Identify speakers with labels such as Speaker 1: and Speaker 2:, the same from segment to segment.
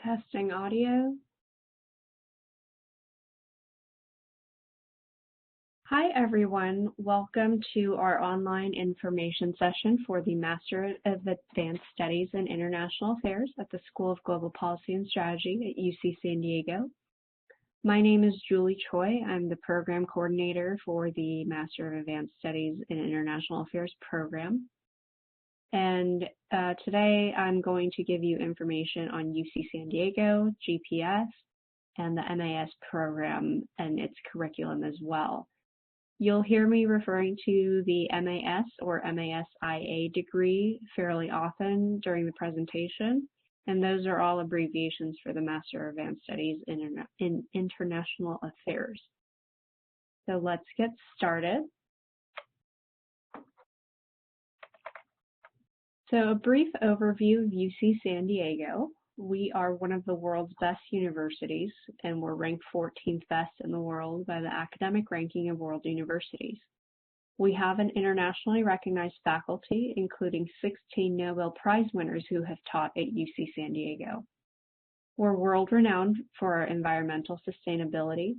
Speaker 1: Testing audio. Hi everyone, welcome to our online information session for the Master of Advanced Studies in International Affairs at the School of Global Policy and Strategy at UC San Diego. My name is Julie Choi. I'm the program coordinator for the Master of Advanced Studies in International Affairs program. And today I'm going to give you information on UC San Diego, GPS, and the MAS program and its curriculum as well. You'll hear me referring to the MAS or MASIA degree fairly often during the presentation, and those are all abbreviations for the Master of Advanced Studies in International Affairs. So let's get started. So a brief overview of UC San Diego. We are one of the world's best universities, and we're ranked 14th best in the world by the academic ranking of world universities. We have an internationally recognized faculty, including 16 Nobel Prize winners who have taught at UC San Diego. We're world-renowned for our environmental sustainability,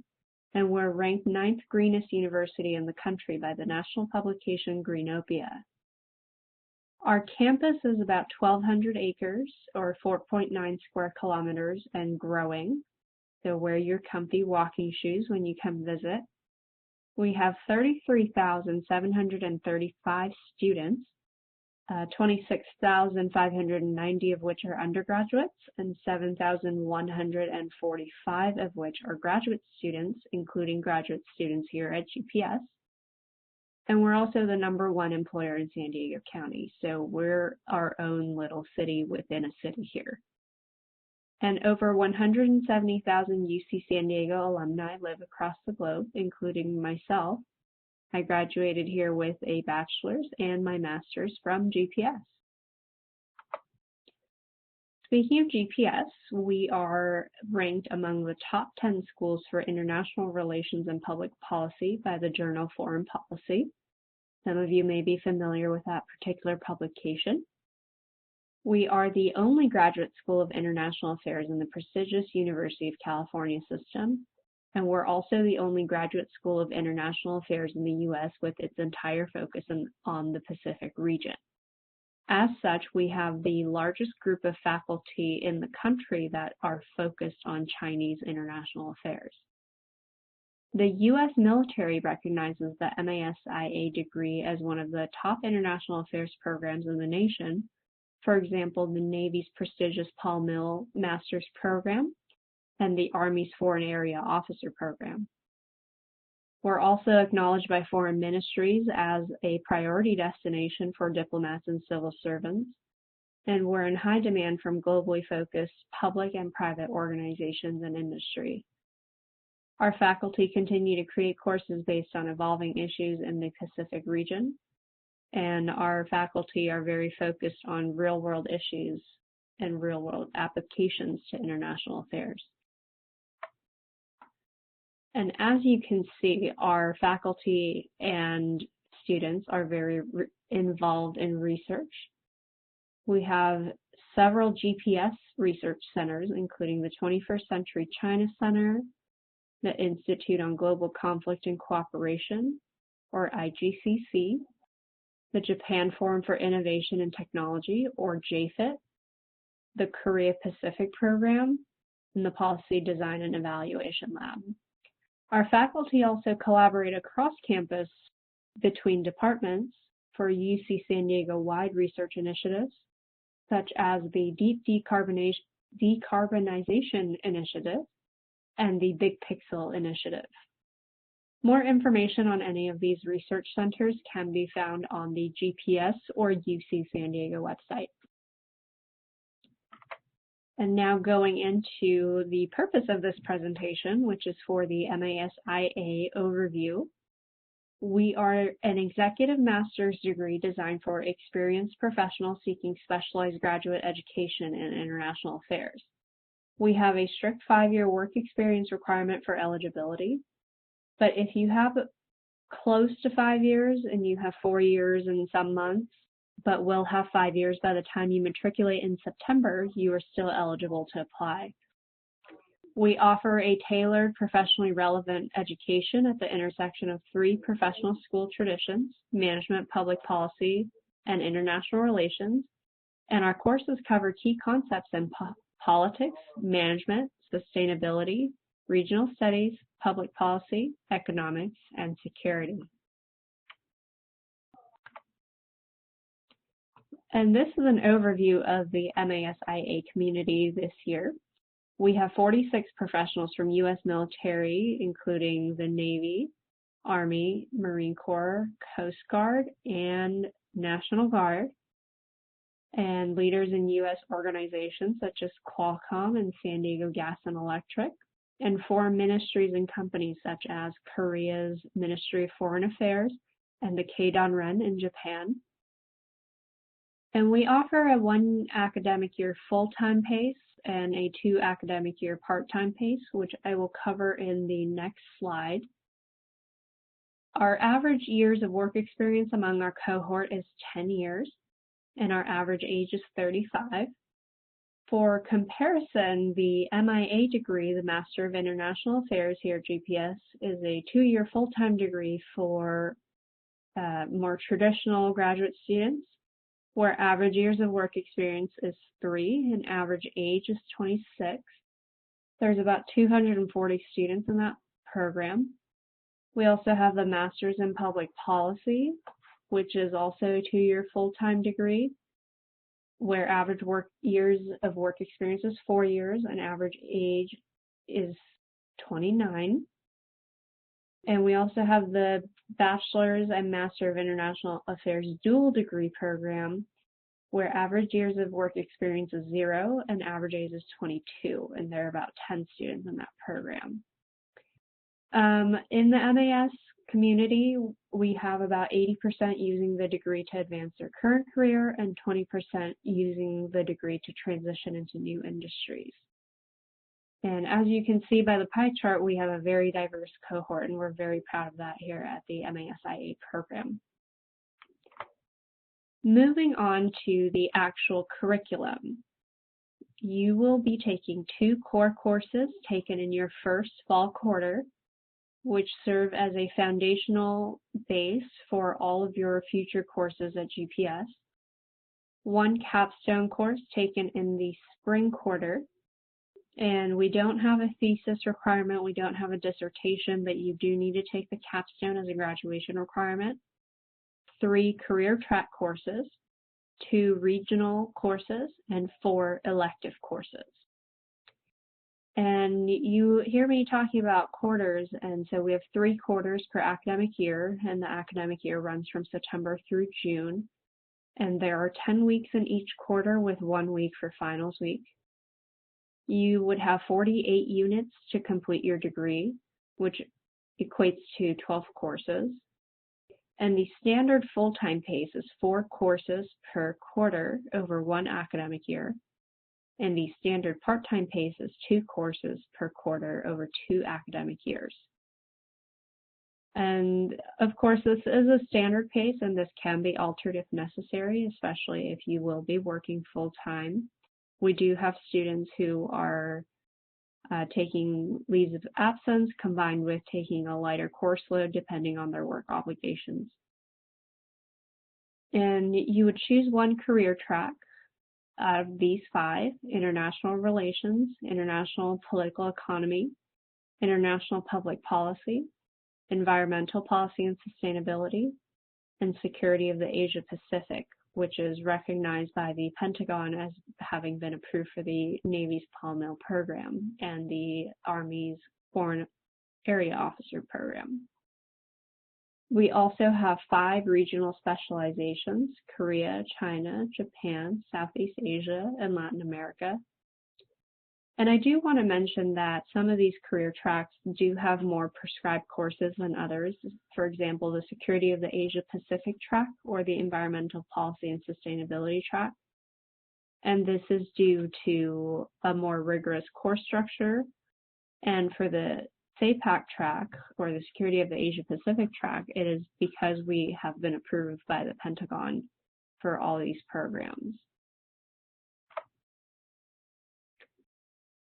Speaker 1: and we're ranked 9th greenest university in the country by the national publication Greenopia. Our campus is about 1,200 acres or 4.9 square kilometers and growing, so wear your comfy walking shoes when you come visit. We have 33,735 students, 26,590 of which are undergraduates and 7,145 of which are graduate students, including graduate students here at GPS. And we're also the #1 employer in San Diego County, so we're our own little city within a city here. And over 170,000 UC San Diego alumni live across the globe, including myself. I graduated here with a bachelor's and my master's from GPS. Speaking of GPS, we are ranked among the top 10 schools for international relations and public policy by the journal Foreign Policy. Some of you may be familiar with that particular publication. We are the only graduate school of international affairs in the prestigious University of California system, and we're also the only graduate school of international affairs in the U.S. with its entire focus on the Pacific region. As such, we have the largest group of faculty in the country that are focused on Chinese international affairs. The U.S. military recognizes the MASIA degree as one of the top international affairs programs in the nation. For example, the Navy's prestigious Paul Mill Master's Program and the Army's Foreign Area Officer Program. We're also acknowledged by foreign ministries as a priority destination for diplomats and civil servants, and we're in high demand from globally focused public and private organizations and industry. Our faculty continue to create courses based on evolving issues in the Pacific region, and our faculty are very focused on real-world issues and real-world applications to international affairs. And as you can see, our faculty and students are very involved in research. We have several GPS research centers, including the 21st Century China Center, the Institute on Global Conflict and Cooperation, or IGCC, the Japan Forum for Innovation and Technology, or JFIT, the Korea Pacific Program, and the Policy Design and Evaluation Lab. Our faculty also collaborate across campus between departments for UC San Diego-wide research initiatives, such as the Deep Decarbonization Initiative and the Big Pixel Initiative. More information on any of these research centers can be found on the GPS or UC San Diego website. And now going into the purpose of this presentation, which is for the MASIA overview. We are an executive master's degree designed for experienced professionals seeking specialized graduate education in international affairs. We have a strict 5-year work experience requirement for eligibility, but if you have close to 5 years and you have 4 years and some months, but will have 5 years by the time you matriculate in September, you are still eligible to apply. We offer a tailored, professionally relevant education at the intersection of 3 professional school traditions: management, public policy, and international relations. And our courses cover key concepts in politics, management, sustainability, regional studies, public policy, economics, and security. And this is an overview of the MASIA community this year. We have 46 professionals from U.S. military, including the Navy, Army, Marine Corps, Coast Guard, and National Guard, and leaders in U.S. organizations such as Qualcomm and San Diego Gas and Electric, and foreign ministries and companies such as Korea's Ministry of Foreign Affairs and the Keidanren in Japan. And we offer a 1 academic year full-time pace and a 2 academic year part-time pace, which I will cover in the next slide. Our average years of work experience among our cohort is 10 years, and our average age is 35. For comparison, the MIA degree, the Master of International Affairs here at GPS, is a 2-year full-time degree for more traditional graduate students, where average years of work experience is 3 and average age is 26. There's about 240 students in that program. We also have the Master's in Public Policy, which is also a 2-year full-time degree, where average years of work experience is 4 years and average age is 29. And we also have the Bachelor's and Master of International Affairs dual degree program, where average years of work experience is 0 and average age is 22, and there are about 10 students in that program. In the MAS community, we have about 80% using the degree to advance their current career and 20% using the degree to transition into new industries. And as you can see by the pie chart, we have a very diverse cohort, and we're very proud of that here at the MASIA program. Moving on to the actual curriculum. You will be taking 2 core courses taken in your first fall quarter, which serve as a foundational base for all of your future courses at GPS. 1 capstone course taken in the spring quarter. And we don't have a thesis requirement, we don't have a dissertation, but you do need to take the capstone as a graduation requirement. 3 career track courses, 2 regional courses, and 4 elective courses. And you hear me talking about quarters, and so we have 3 quarters per academic year, and the academic year runs from September through June. And there are 10 weeks in each quarter with 1 week for finals week. You would have 48 units to complete your degree, which equates to 12 courses. And the standard full-time pace is 4 courses per quarter over 1 academic year. And the standard part-time pace is 2 courses per quarter over 2 academic years. And of course, this is a standard pace, and this can be altered if necessary, especially if you will be working full-time. We do have students who are taking leaves of absence combined with taking a lighter course load depending on their work obligations. And you would choose 1 career track out of these 5: international relations, international political economy, international public policy, environmental policy and sustainability, and security of the Asia Pacific, which is recognized by the Pentagon as having been approved for the Navy's Paul Mill program and the Army's Foreign Area Officer program. We also have 5 regional specializations: Korea, China, Japan, Southeast Asia, and Latin America. And I do want to mention that some of these career tracks do have more prescribed courses than others. For example, the Security of the Asia Pacific track or the Environmental Policy and Sustainability track. And this is due to a more rigorous course structure. And for the SAPAC track or the Security of the Asia Pacific track, it is because we have been approved by the Pentagon for all these programs.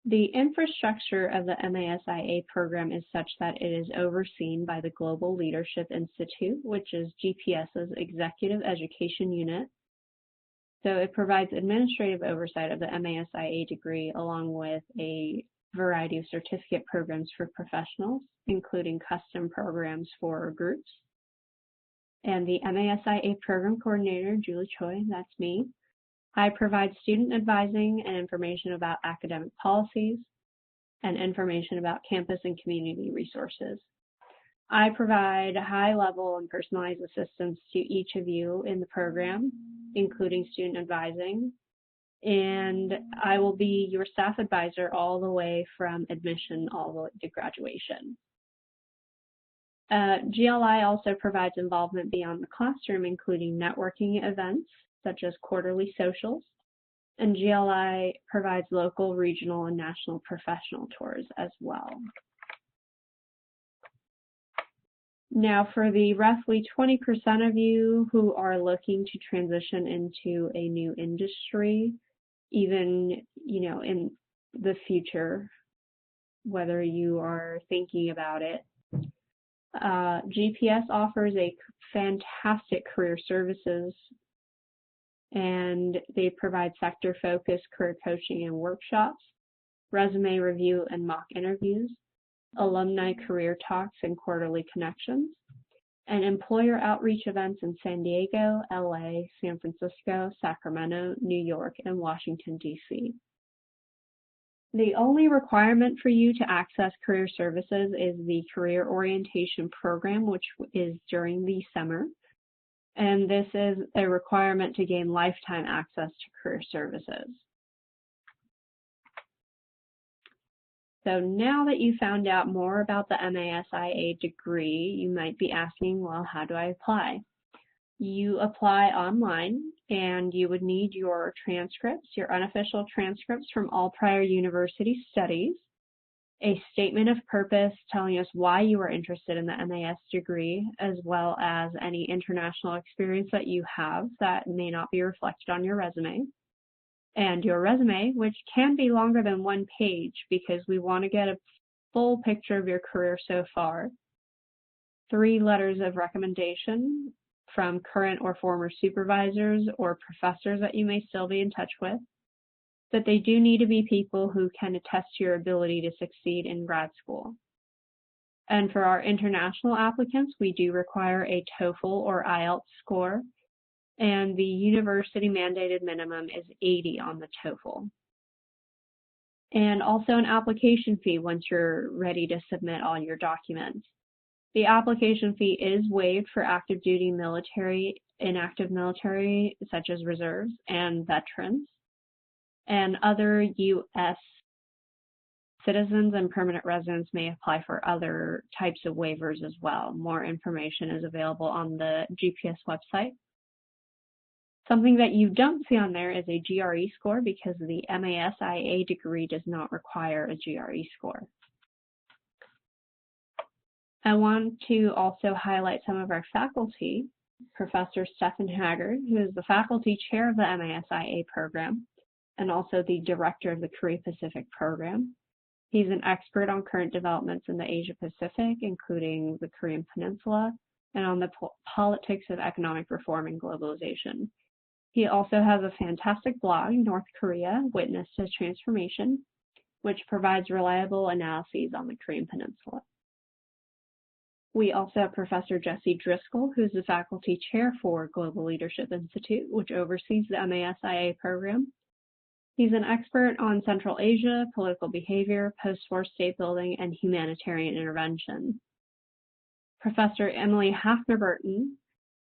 Speaker 1: The infrastructure of the MASIA program is such that it is overseen by the Global Leadership Institute, which is GPS's executive education unit. So it provides administrative oversight of the MASIA degree along with a variety of certificate programs for professionals, including custom programs for groups. And the MASIA program coordinator, Julie Choi, that's me. I provide student advising and information about academic policies and information about campus and community resources. I provide high-level and personalized assistance to each of you in the program, including student advising, and I will be your staff advisor all the way from admission all the way to graduation. GLI also provides involvement beyond the classroom, including networking events, such as quarterly socials, and GLI provides local, regional, and national professional tours as well. Now, for the roughly 20% of you who are looking to transition into a new industry, even, in the future, whether you are thinking about it, GPS offers a fantastic career services, and they provide sector-focused career coaching and workshops, resume review and mock interviews, alumni career talks and quarterly connections, and employer outreach events in San Diego, LA, San Francisco, Sacramento, New York, and Washington, D.C. The only requirement for you to access career services is the career orientation program, which is during the summer. And this is a requirement to gain lifetime access to career services. So now that you found out more about the MASIA degree, you might be asking, well, how do I apply? You apply online, and you would need your transcripts, your unofficial transcripts from all prior university studies, a statement of purpose telling us why you are interested in the MAS degree, as well as any international experience that you have that may not be reflected on your resume, and your resume, which can be longer than 1 page because we want to get a full picture of your career so far, 3 letters of recommendation from current or former supervisors or professors that you may still be in touch with, but they do need to be people who can attest to your ability to succeed in grad school. And for our international applicants, we do require a TOEFL or IELTS score, and the university mandated minimum is 80 on the TOEFL. And also an application fee once you're ready to submit all your documents. The application fee is waived for active duty military, inactive military, such as reserves and veterans, and other U.S. citizens and permanent residents may apply for other types of waivers as well. More information is available on the GPS website. Something that you don't see on there is a GRE score because the MASIA degree does not require a GRE score. I want to also highlight some of our faculty. Professor Stephen Haggard, who is the faculty chair of the MASIA program and also the director of the Korea Pacific program. He's an expert on current developments in the Asia Pacific, including the Korean Peninsula, and on the politics of economic reform and globalization. He also has a fantastic blog, North Korea, Witness to Transformation, which provides reliable analyses on the Korean Peninsula. We also have Professor Jesse Driscoll, who's the faculty chair for Global Leadership Institute, which oversees the MASIA program. He's an expert on Central Asia, political behavior, post-war state building, and humanitarian intervention. Professor Emily Hafner-Burton,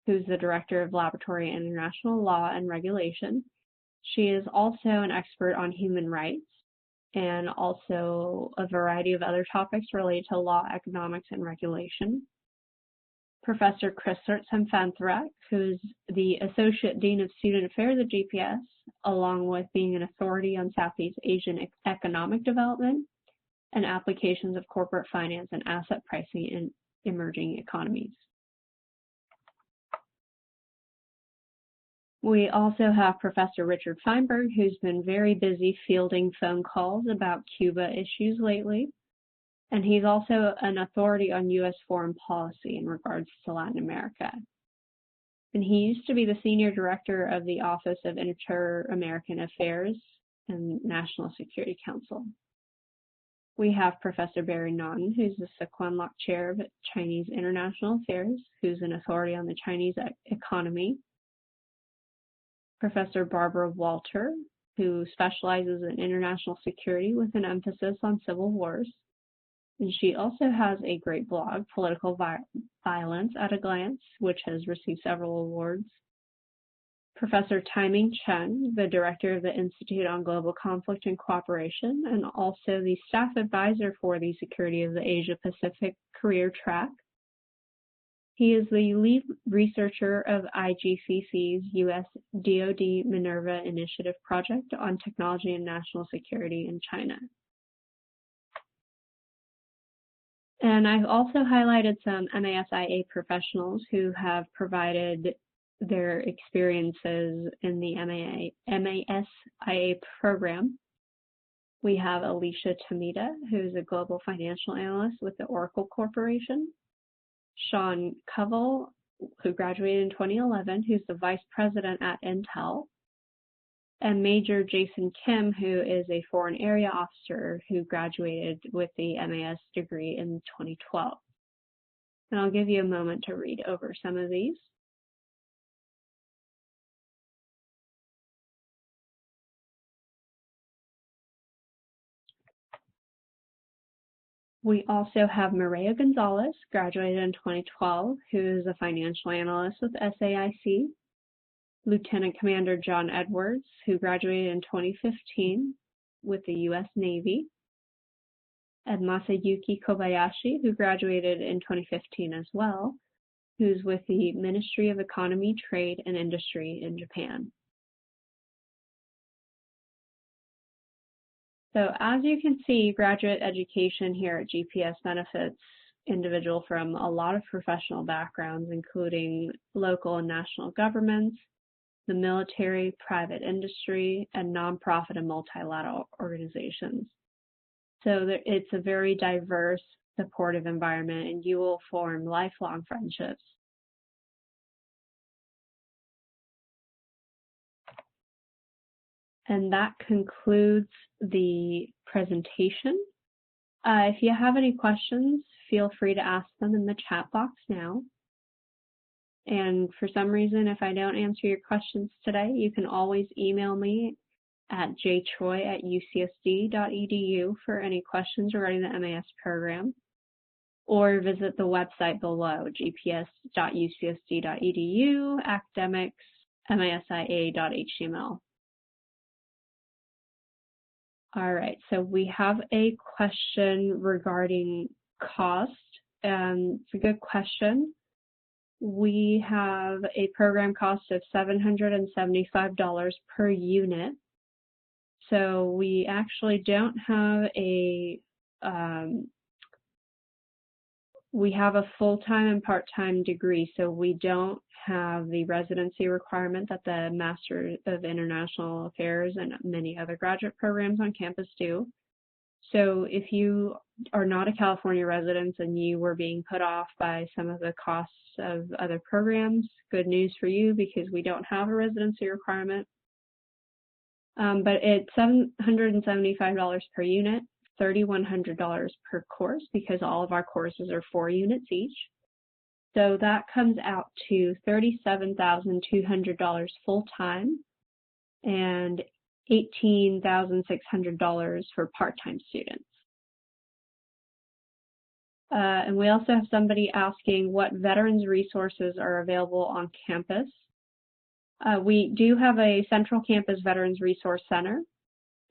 Speaker 1: who's the Director of Laboratory and International Law and Regulation. She is also an expert on human rights and also a variety of other topics related to law, economics, and regulation. Professor Chris Sertsen-Fanthrak, who's the Associate Dean of Student Affairs at GPS, along with being an authority on Southeast Asian economic development and applications of corporate finance and asset pricing in emerging economies. We also have Professor Richard Feinberg, who's been very busy fielding phone calls about Cuba issues lately. And he's also an authority on U.S. foreign policy in regards to Latin America. And he used to be the senior director of the Office of Inter-American Affairs and National Security Council. We have Professor Barry Naughton, who's the Sequenlock Chair of Chinese International Affairs, who's an authority on the Chinese economy. Professor Barbara Walter, who specializes in international security with an emphasis on civil wars. And she also has a great blog, Political Violence at a Glance, which has received several awards. Professor Taiming Chen, the director of the Institute on Global Conflict and Cooperation, and also the staff advisor for the Security of the Asia-Pacific Career Track. He is the lead researcher of IGCC's U.S. DoD Minerva Initiative project on technology and national security in China. And I've also highlighted some MASIA professionals who have provided their experiences in the MASIA program. We have Alicia Tamita, who's a global financial analyst with the Oracle Corporation. Sean Covell, who graduated in 2011, who's the vice president at Intel. And Major Jason Kim, who is a foreign area officer who graduated with the MAS degree in 2012. And I'll give you a moment to read over some of these. We also have Maria Gonzalez, graduated in 2012, who is a financial analyst with SAIC. Lieutenant Commander John Edwards, who graduated in 2015 with the U.S. Navy. And Masayuki Kobayashi, who graduated in 2015 as well, who's with the Ministry of Economy, Trade, and Industry in Japan. So as you can see, graduate education here at GPS benefits individuals from a lot of professional backgrounds, including local and national governments, the military, private industry, and nonprofit and multilateral organizations. So it's a very diverse, supportive environment, and you will form lifelong friendships. And that concludes the presentation. If you have any questions, feel free to ask them in the chat box now. And for some reason, if I don't answer your questions today, you can always email me at jchoi@ucsd.edu for any questions regarding the MAS program, or visit the website below, gps.ucsd.edu, academics, masia.html. All right, so we have a question regarding cost. It's a good question. We have a program cost of $775 per unit. So we actually don't have a, we have a full-time and part-time degree, so we don't have the residency requirement that the Master of International Affairs and many other graduate programs on campus do. So if you are not a California resident and you were being put off by some of the costs of other programs, good news for you because we don't have a residency requirement. But it's $775 per unit, $3,100 per course because all of our courses are 4 units each. So that comes out to $37,200 full-time and $18,600 for part-time students. And we also have somebody asking what veterans resources are available on campus. We do have a Central Campus Veterans Resource Center,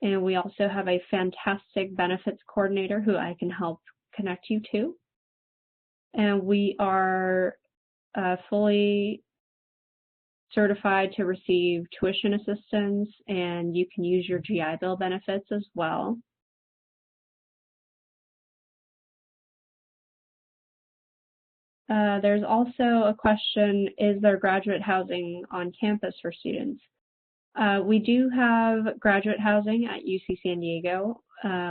Speaker 1: and we also have a fantastic benefits coordinator who I can help connect you to. And we are fully certified to receive tuition assistance, and you can use your GI Bill benefits as well. There's also a question, is there graduate housing on campus for students? We do have graduate housing at UC San Diego.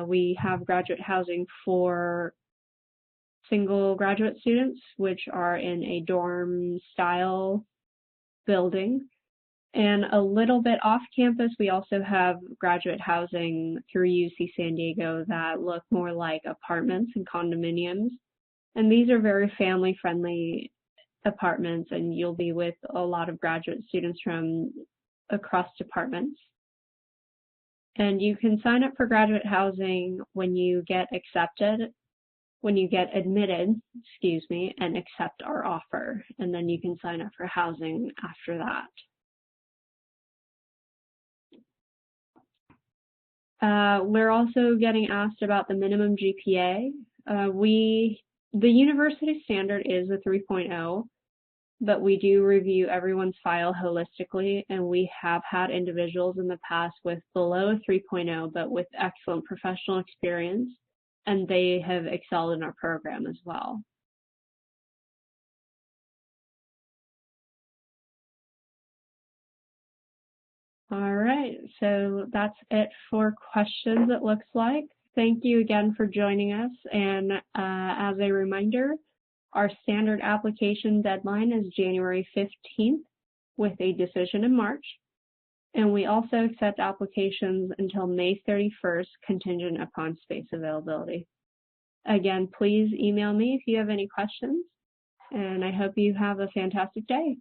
Speaker 1: We have graduate housing for single graduate students, which are in a dorm style building. And a little bit off campus, we also have graduate housing through UC San Diego that look more like apartments and condominiums. And these are very family friendly apartments, and you'll be with a lot of graduate students from across departments. And you can sign up for graduate housing when you get admitted, and accept our offer. And then you can sign up for housing after that. We're also getting asked about the minimum GPA. The university standard is a 3.0, but we do review everyone's file holistically, and we have had individuals in the past with below a 3.0, but with excellent professional experience, and they have excelled in our program as well. All right, so that's it for questions, it looks like. Thank you again for joining us, and as a reminder, our standard application deadline is January 15th with a decision in March, and we also accept applications until May 31st, contingent upon space availability. Again, please email me if you have any questions, and I hope you have a fantastic day.